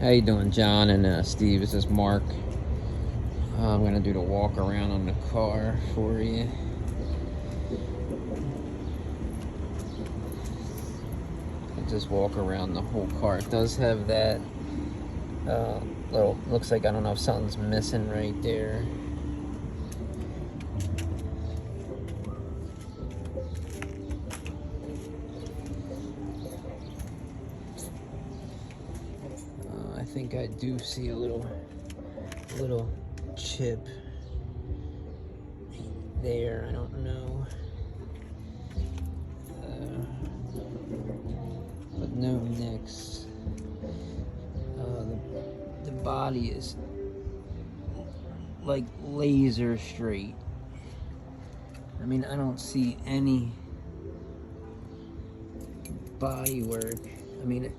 How you doing, John and Steve? This is Mark. I'm gonna do the walk around on the car for you. I'll just walk around the whole car. It does have that little, looks like, I don't know if something's missing right there. I think I do see a little chip there. I don't know, but no nicks. The body is like laser straight. I mean, I don't see any body work. I mean,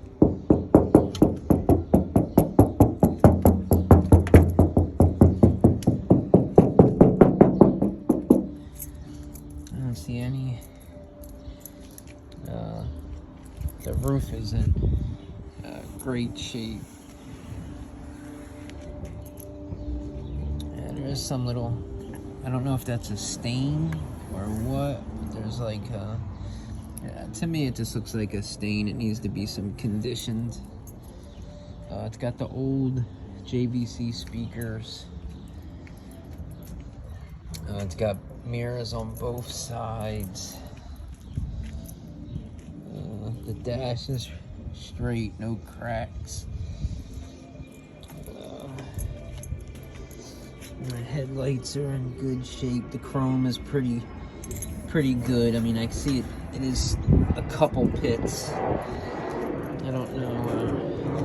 I don't see any. The roof is in great shape. And there's some little, I don't know if that's a stain or what. There's like, to me it just looks like a stain. It needs to be some conditioned. It's got the old JVC speakers. It's got mirrors on both sides. The dash is straight, no cracks. My headlights are in good shape. The chrome is pretty good. I mean, I see it is a couple pits. I don't know.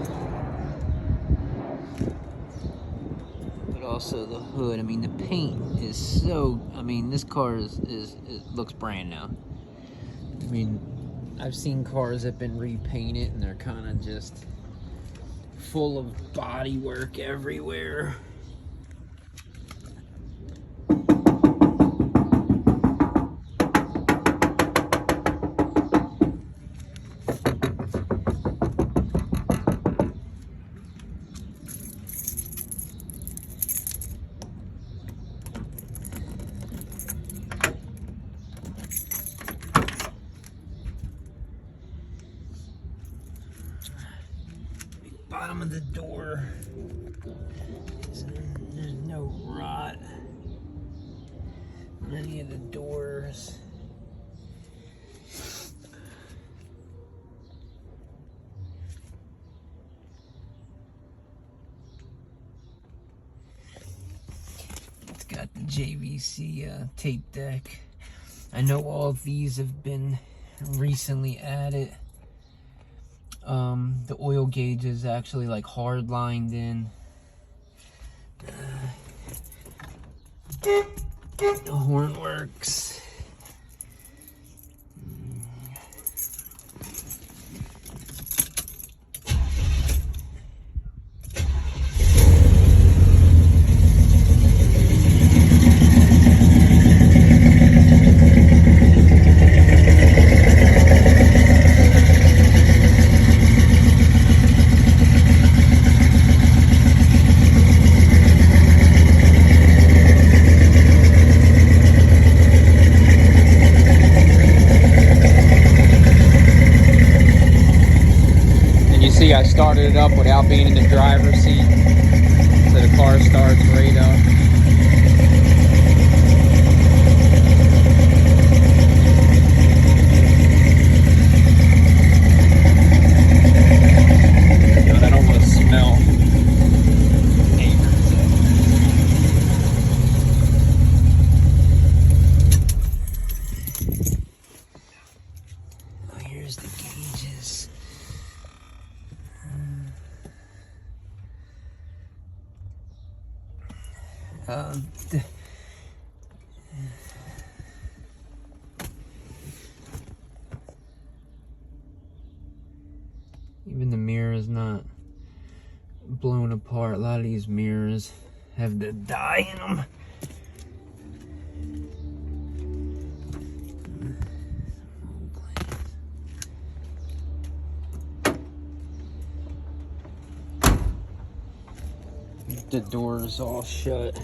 But also the hood. I mean, the paint is so, I mean, this car it looks brand new. I mean, I've seen cars that have been repainted and they're kind of just full of body work everywhere. Bottom of the door, there's no rot on any of the doors. It's got the JVC tape deck. I know all of these have been recently added. The oil gauge is actually like hard lined in. The horn works. See, I started it up without being in the driver's seat, so the car starts right up. But I don't want to smell neighbors. Oh, here's the gauges. Even the mirror is not blown apart. A lot of these mirrors have the dye in them. the doors all shut.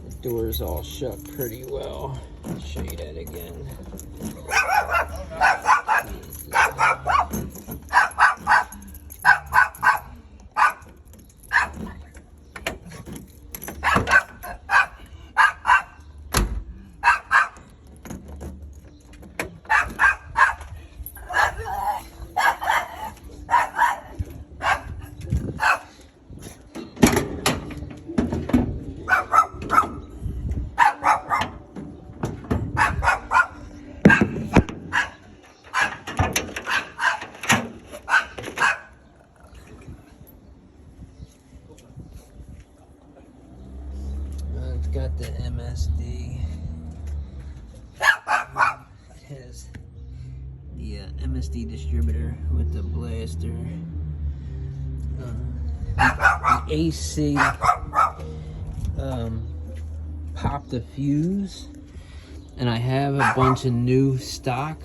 The doors all shut pretty well. I'll show you that again. It's got the MSD. It has the MSD distributor with the blaster. The AC popped the fuse, and I have a bunch of new stock,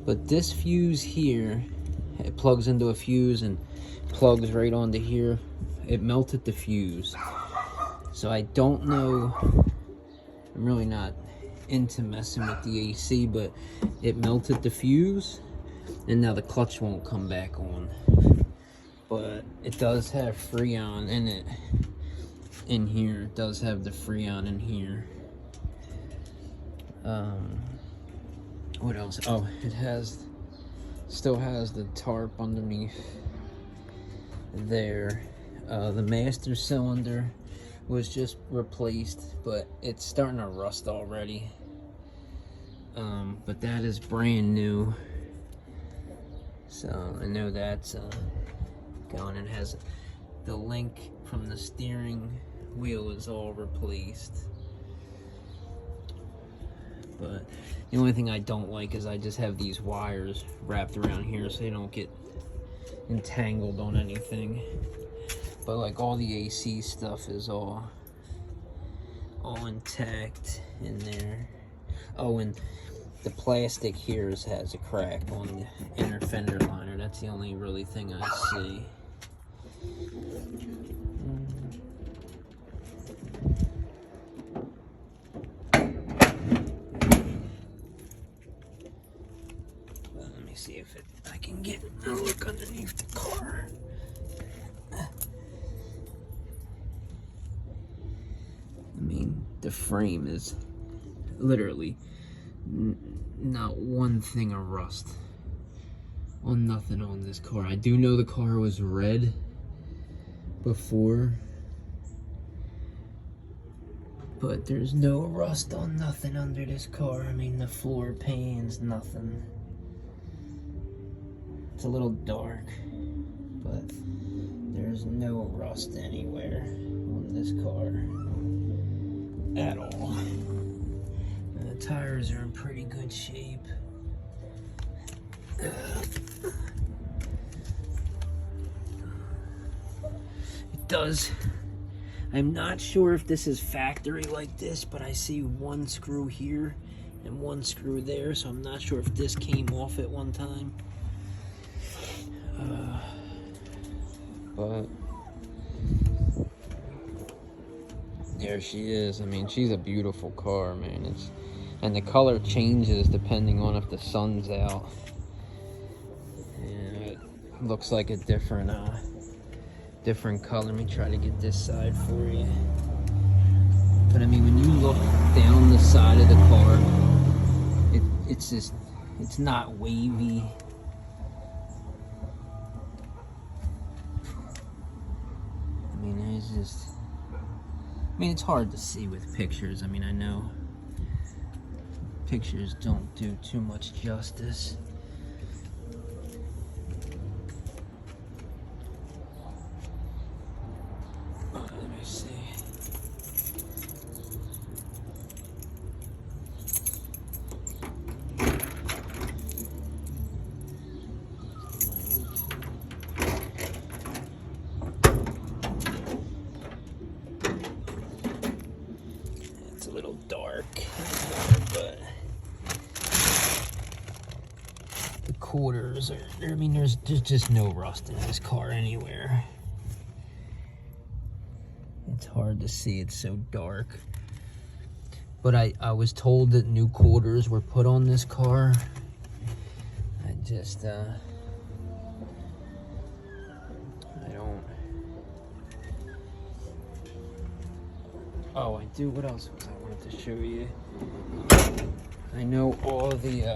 but this fuse here, it plugs into a fuse and plugs right onto here. It melted the fuse. So I don't know, I'm really not into messing with the AC, but it melted the fuse, and now the clutch won't come back on. But it does have Freon in it, in here. It does have the Freon in here. What else? Oh, it still has the tarp underneath there. The master cylinder was just replaced, but it's starting to rust already. But that is brand new, so I know that's going, and has the link from the steering wheel is all replaced. But the only thing I don't like is I just have these wires wrapped around here so they don't get entangled on anything. But like all the AC stuff is all intact in there. Oh, and the plastic here has a crack on the inner fender liner. That's the only really thing I see. Let me see if I can get a look underneath the car. I mean, the frame is literally not one thing of rust on nothing on this car. I do know the car was red before, but there's no rust on nothing under this car. I mean, the floor pans, nothing. It's a little dark, but there's no rust anywhere on this car at all. And the tires are in pretty good shape. It does. I'm not sure if this is factory like this, but I see one screw here and one screw there, so I'm not sure if this came off at one time. But there she is. I mean, she's a beautiful car, man. And the color changes depending on if the sun's out. And it looks like a different color. Let me try to get this side for you. But I mean, when you look down the side of the car, it's not wavy. I mean, it's hard to see with pictures. I mean, I know pictures don't do too much justice. Let me see. It's a little dark, but quarters. I mean, there's just no rust in this car anywhere. It's hard to see, it's so dark. But I was told that new quarters were put on this car. I just, I don't. Oh, I do. What else was I wanted to show you? I know all the,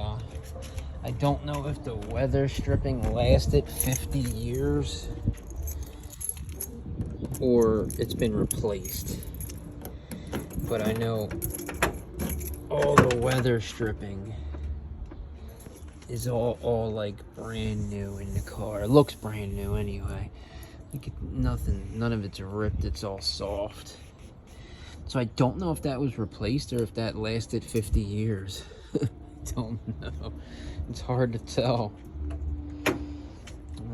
I don't know if the weather stripping lasted 50 years or it's been replaced. But I know all the weather stripping is all like brand new in the car. It looks brand new anyway. Like none of it's ripped, it's all soft. So I don't know if that was replaced or if that lasted 50 years. I don't know. It's hard to tell.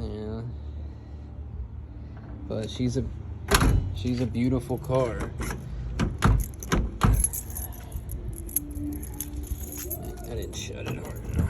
Yeah. But she's a beautiful car. I didn't shut it hard enough.